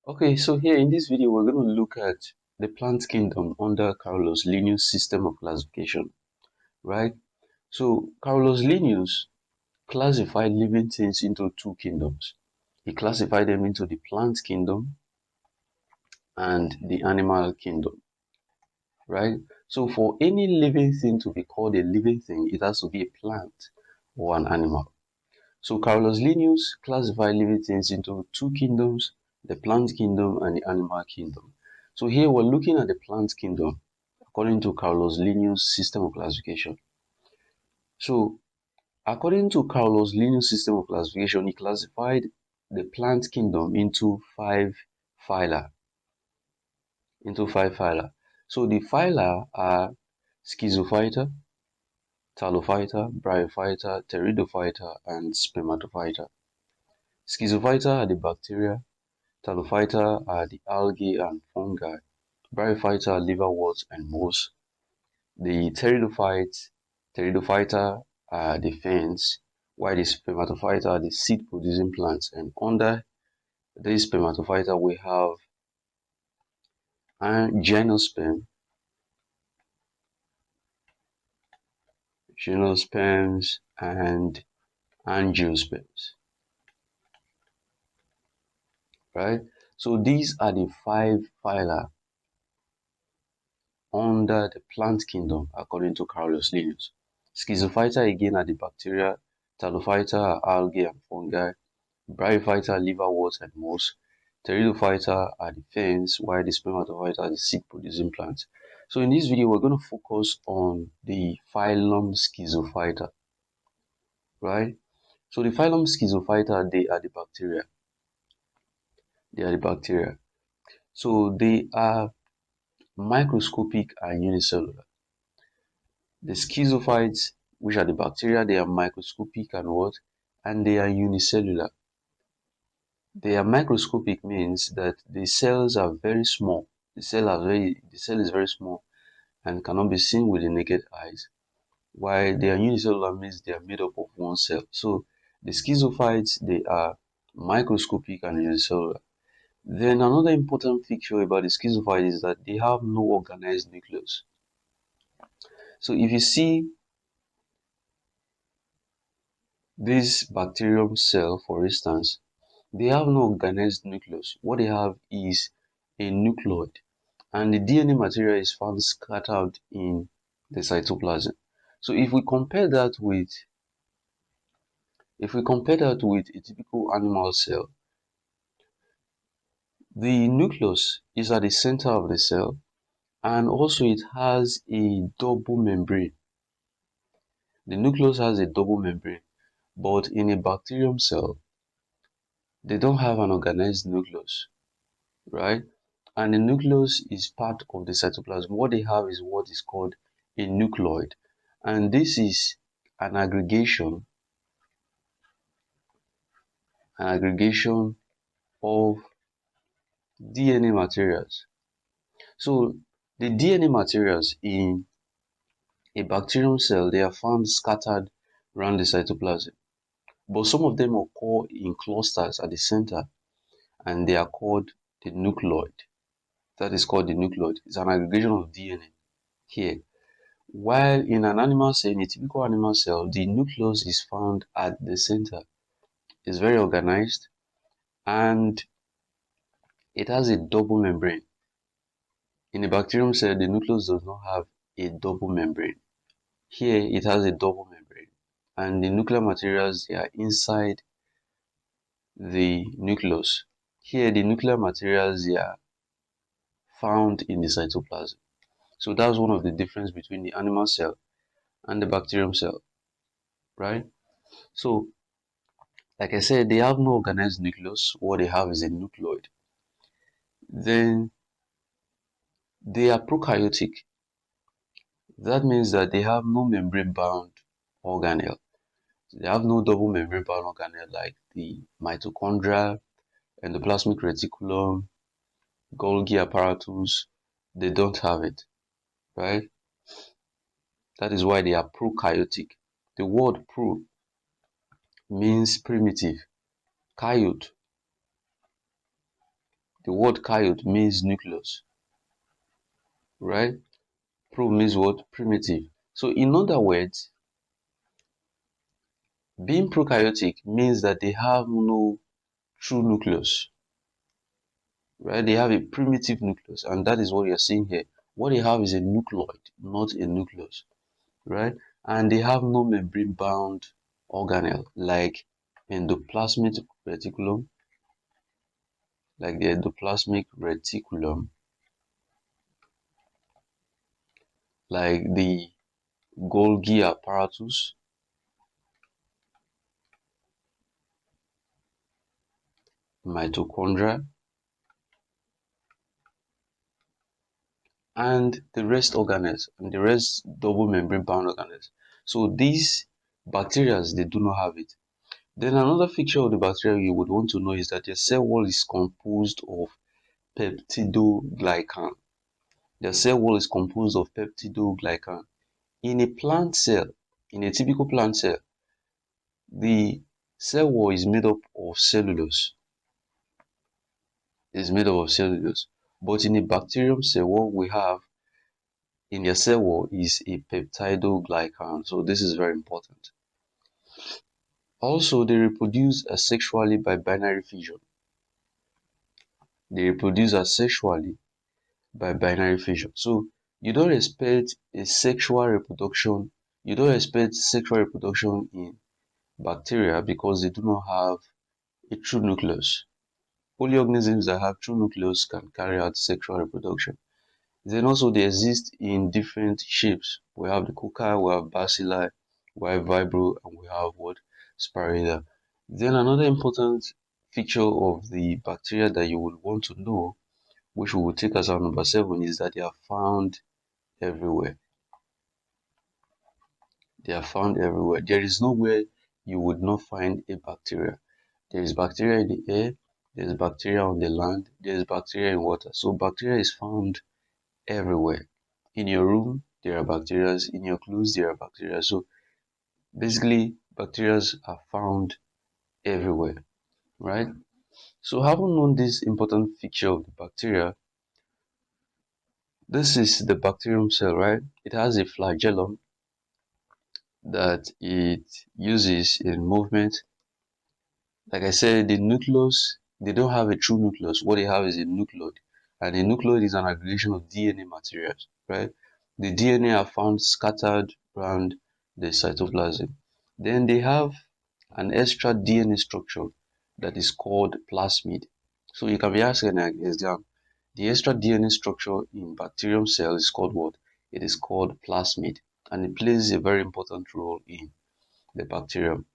Okay, so here in this video, we're going to look at the plant kingdom under Carlos Linnaeus' system of classification, right? So Carlos Linnaeus classified living things into two kingdoms. He classified them into the plant kingdom and the animal kingdom, right? So for any living thing to be called a living thing, it has to be a plant or an animal. So Carlos Linnaeus classified living things into two kingdoms, the plant kingdom and the animal kingdom. So here we're looking at the plant kingdom according to Carlos Linnaeus' system of classification. So according to Carlos Linnaeus' system of classification, he classified the plant kingdom into phyla, into five phyla. So the phyla are Schizophyta, Talophyta, Bryophyta, Pteridophyta, and Spermatophyta. Schizophyta are the bacteria, Talophyta are the algae and fungi, Bryophyta are liverworts and moss. The Pteridophyta are the ferns, while the Spermatophyta are the seed-producing plants. And under these Spermatophyta, we have gymnosperms, and angiosperms, right? So these are the five phyla under the plant kingdom according to Carolus Linnaeus. Schizophyta again are the bacteria, Talophyta are algae and fungi, Bryophyta are liverworts and moss, Pteridophyta are the ferns, while the Spermatophyta are the seed-producing plants. So in this video, we're going to focus on the phylum Schizophyta, right? So the phylum Schizophyta, they are the bacteria. They are the bacteria. So they are microscopic and unicellular. The schizophytes, which are the bacteria, they are microscopic and what? And they are unicellular. They are microscopic means that the cells are very small. The cell is very small and cannot be seen with the naked eyes. While they are unicellular means they are made up of one cell. So the schizophytes, they are microscopic and unicellular. Then another important feature about the schizophyte is that they have no organized nucleus. So if you see this bacterium cell, for instance, they have no organized nucleus. What they have is a nucleoid, and the DNA material is found scattered in the cytoplasm. So if we compare that with a typical animal cell, the nucleus is at the center of the cell, and also it has a double membrane. The nucleus has a double membrane, but in a bacterium cell, they don't have an organized nucleus, right? And the nucleus is part of the cytoplasm. What they have is what is called a nucleoid, and this is an aggregation of DNA materials. So the DNA materials in a bacterium cell, they are found scattered around the cytoplasm, but some of them occur in clusters at the center, and they are called the nucleoid. That is called the nucleoid. It's an aggregation of DNA here. While in an animal cell, in a typical animal cell, the nucleus is found at the center. It's very organized and it has a double membrane. In a bacterium cell, the nucleus does not have a double membrane. Here, it has a double membrane, and the nuclear materials, they are inside the nucleus. Here, the nuclear materials, they are found in the cytoplasm. So that's one of the difference between the animal cell and the bacterium cell, right? So like I said, they have no organized nucleus. What they have is a nucleoid. Then they are prokaryotic. That means that they have no membrane-bound organelle. They have no double membrane-bound organelle like the mitochondria, endoplasmic reticulum, Golgi apparatus. They don't have it, right? That is why they are prokaryotic. The word pro means primitive. Karyote The word "karyote" means nucleus, right? Pro means what? Primitive. So in other words, being prokaryotic means that they have no true nucleus, right? They have a primitive nucleus, and that is what you're seeing here. What they have is a nucleoid, not a nucleus, right? And they have no membrane-bound organelle like endoplasmic reticulum, like the endoplasmic reticulum, like the Golgi apparatus, mitochondria, and the rest organelles, and the rest double membrane bound organelles. So these bacteria, they do not have it. Then another feature of the bacteria you would want to know is that their cell wall is composed of peptidoglycan. Their cell wall is composed of peptidoglycan. In a plant cell, in a typical plant cell, the cell wall is made up of cellulose. Is made up of cellulose. But in a bacterium cell, what we have in their cell wall is a peptidoglycan. So this is very important. Also, they reproduce asexually by binary fission. They reproduce asexually by binary fission. So you don't expect a sexual reproduction. You don't expect sexual reproduction in bacteria because they do not have a true nucleus. Only organisms that have true nucleus can carry out sexual reproduction. Then also they exist in different shapes. We have the cocci, we have bacilli, we have vibrio, and we have what? Spirida. Then another important feature of the bacteria that you would want to know, which we will take as our number 7, is that they are found everywhere. They are found everywhere. There is nowhere you would not find a bacteria. There is bacteria in the air, there is bacteria on the land, there is bacteria in water. So bacteria is found everywhere. In your room, there are bacteria. In your clothes, there are bacteria. So basically, bacteria are found everywhere, right? So having known this important feature of the bacteria, this is the bacterium cell, right? It has a flagellum that it uses in movement. Like I said, the nucleus, they don't have a true nucleus. What they have is a nucleoid. And a nucleoid is an aggregation of DNA materials, right? The DNA are found scattered around the cytoplasm. Then they have an extra DNA structure that is called plasmid. So you can be asking an exam, the extra DNA structure in bacterium cell is called what? It is called plasmid, and it plays a very important role in the bacterium.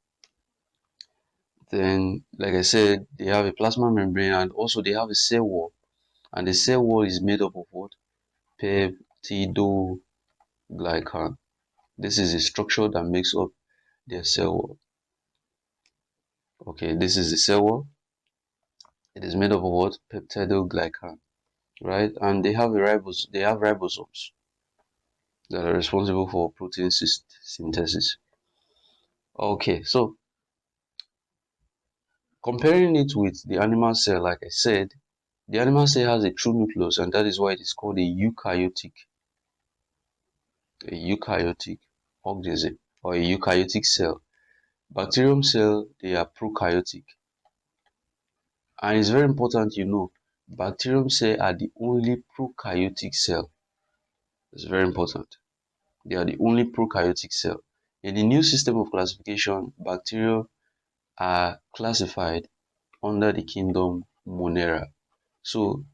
Then, like I said, they have a plasma membrane and also they have a cell wall. And the cell wall is made up of what? Peptidoglycan. This is a structure that makes up their cell wall. Okay, this is the cell wall. It is made up of what? Peptidoglycan, right? And they have ribosomes that are responsible for protein synthesis. Okay, so comparing it with the animal cell, like I said, the animal cell has a true nucleus, and that is why it is called a eukaryotic organism or a eukaryotic cell. Bacterium cell, they are prokaryotic. And it's very important you know, bacterium cell are the only prokaryotic cell. It's very important. They are the only prokaryotic cell. In the new system of classification, bacteria are classified under the kingdom Monera. So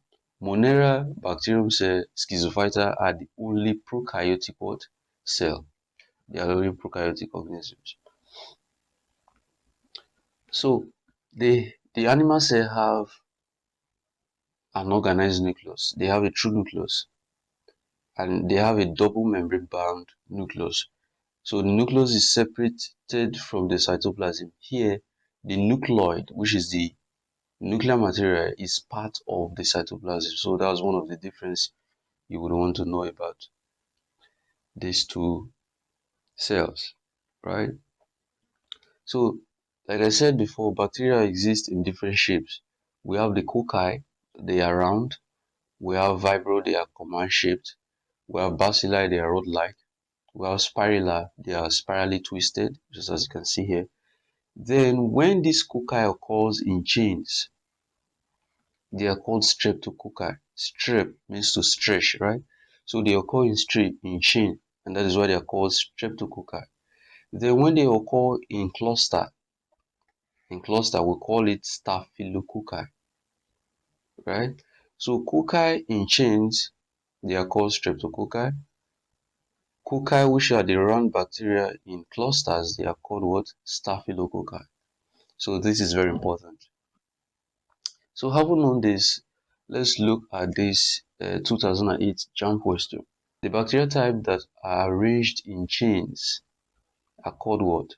Monera, bacterium cell, Schizophyta are the only prokaryotic what? Cell. They are the only prokaryotic organisms. So the animal cell have an organized nucleus. They have a true nucleus, and they have a double membrane bound nucleus. So the nucleus is separated from the cytoplasm. Here, the nucleoid, which is the nuclear material, is part of the cytoplasm. So that's one of the difference you would want to know about these two cells, right? So, like I said before, bacteria exist in different shapes. We have the cocci, they are round. We have vibro, they are command shaped. We have bacilli, they are rod like. We have spirilla, they are spirally twisted, just as you can see here. Then when this cocci occurs in chains, they are called streptococci. Strep means to stretch, right? So they occur in chain, and that is why they are called streptococci. Then when they occur in cluster we call it staphylococci, right? So cocci in chains, they are called streptococci. Cocci, which are the round bacteria in clusters, they are called what? Staphylococci. So this is very important. So having known this, let's look at this 2008 JAMB question. The bacteria type that are arranged in chains are called what?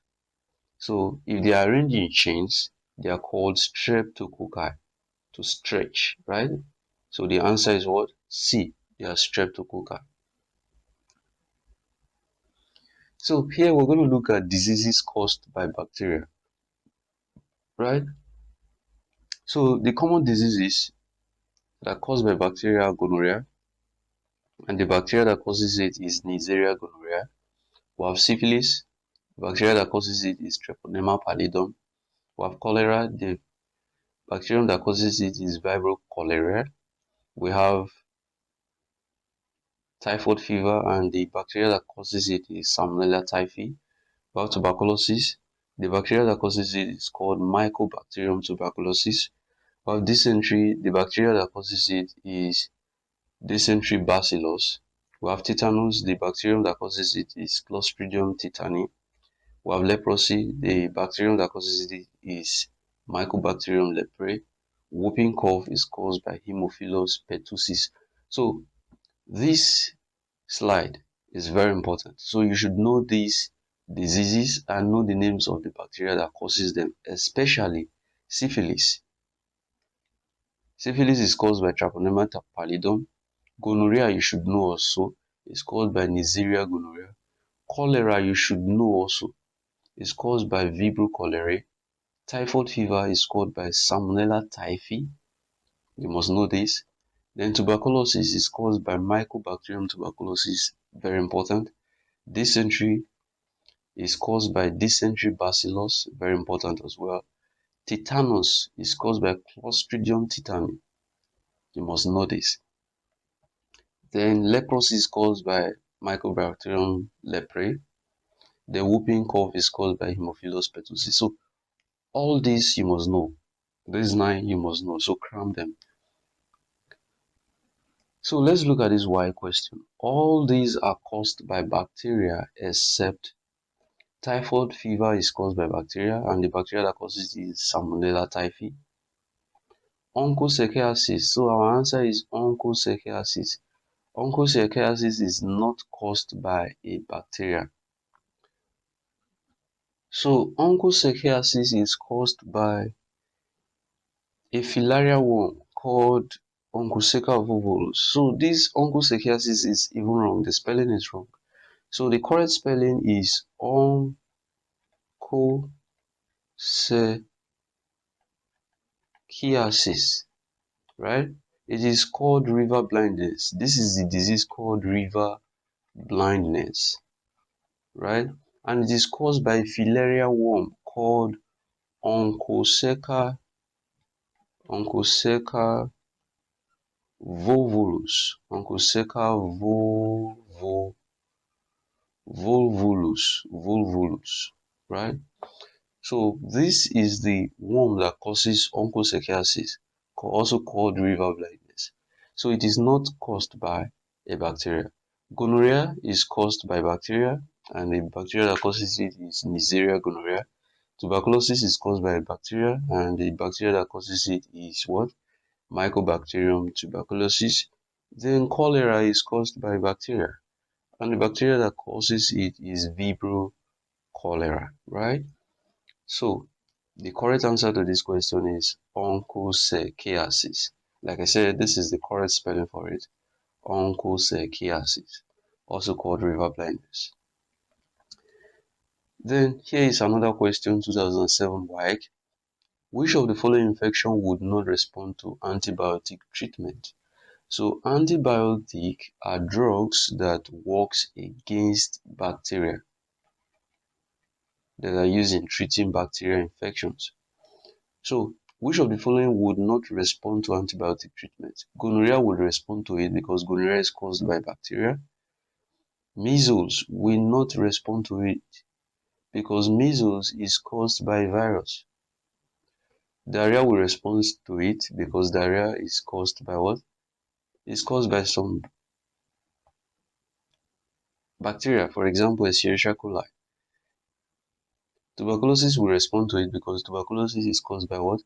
So if they are arranged in chains, they are called streptococci, to stretch, right? So the answer is what? C. They are streptococci. So here we're going to look at diseases caused by bacteria, right? So the common diseases that are caused by bacteria are gonorrhea, and the bacteria that causes it is Neisseria gonorrhea. We have syphilis. The bacteria that causes it is Treponema pallidum. We have cholera. The bacterium that causes it is Vibrio cholerae. We have typhoid fever, and the bacteria that causes it is Salmonella typhi. We have tuberculosis. The bacteria that causes it is called Mycobacterium tuberculosis. We have dysentery. The bacteria that causes it is Dysentery bacillus. We have tetanus. The bacterium that causes it is Clostridium tetani. We have leprosy. The bacterium that causes it is Mycobacterium leprae. Whooping cough is caused by Haemophilus pertussis. So this slide is very important. So you should know these diseases and know the names of the bacteria that causes them, especially syphilis. Syphilis is caused by Treponema pallidum. Gonorrhea, you should know also, is caused by Neisseria gonorrhea. Cholera, you should know also, is caused by Vibrio cholerae. Typhoid fever is caused by Salmonella typhi. You must know this. Then tuberculosis is caused by Mycobacterium tuberculosis. Very important. Dysentery is caused by Dysentery bacillus. Very important as well. Tetanus is caused by Clostridium tetani. You must know this. Then leprosy is caused by Mycobacterium leprae. The whooping cough is caused by Haemophilus pertussis. So all these you must know. These 9 you must know. So cram them. So let's look at this why question. All these are caused by bacteria except typhoid fever is caused by bacteria, and the bacteria that causes it is Salmonella typhi. Onchocerciasis. So our answer is onchocerciasis. Onchocerciasis is not caused by a bacteria. So onchocerciasis is caused by a filaria worm called Onchocerca volvulus. So this onchocerciasis is even wrong. The spelling is wrong. So the correct spelling is onchocerciasis, right? It is called river blindness. This is the disease called river blindness, right? And it is caused by a filaria worm called Onchocerca volvulus. Onchocerca volvulus, right? So this is the worm that causes onchocerciasis, also called river blindness. So it is not caused by a bacteria. Gonorrhea is caused by bacteria, and the bacteria that causes it is Neisseria gonorrhea. Tuberculosis is caused by a bacteria, and the bacteria that causes it is what? Mycobacterium tuberculosis. Then cholera is caused by bacteria, and the bacteria that causes it is Vibrio cholera, right? So the correct answer to this question is onchocerciasis. Like I said, this is the correct spelling for it. Onchocerciasis, also called river blindness. Then here is another question, 2007 WAEC. Which of the following infection would not respond to antibiotic treatment? So antibiotics are drugs that works against bacteria that are used in treating bacterial infections. So which of the following would not respond to antibiotic treatment? Gonorrhea would respond to it because gonorrhea is caused by bacteria. Measles will not respond to it because measles is caused by virus. Diarrhea will respond to it because diarrhea is caused by what? It's caused by some bacteria, for example, Escherichia coli. Tuberculosis will respond to it because tuberculosis is caused by what?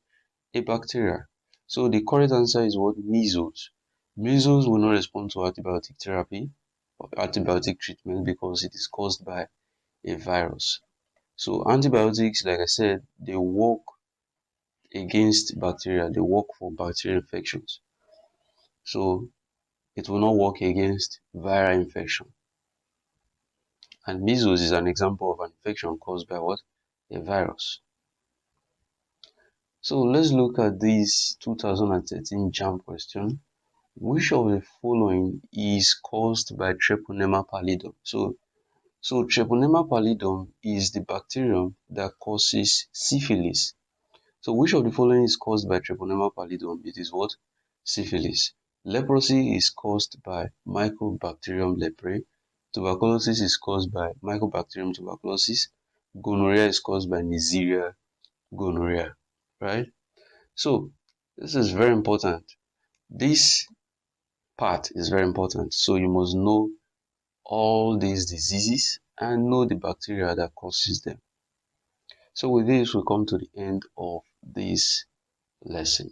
A bacteria. So the correct answer is what? Measles. Measles will not respond to antibiotic therapy or antibiotic treatment because it is caused by a virus. So antibiotics, like I said, they work against bacteria, they work for bacterial infections. So it will not work against viral infection. And measles is an example of an infection caused by what? A virus. So let's look at this 2013 JAM question. Which of the following is caused by Treponema pallidum? So Treponema pallidum is the bacterium that causes syphilis. So which of the following is caused by Treponema pallidum? It is what? Syphilis. Leprosy is caused by Mycobacterium leprae. Tuberculosis is caused by Mycobacterium tuberculosis. Gonorrhea is caused by Neisseria gonorrhea. Right? So this is very important. This part is very important. So you must know all these diseases and know the bacteria that causes them. So with this, we come to the end of this lesson.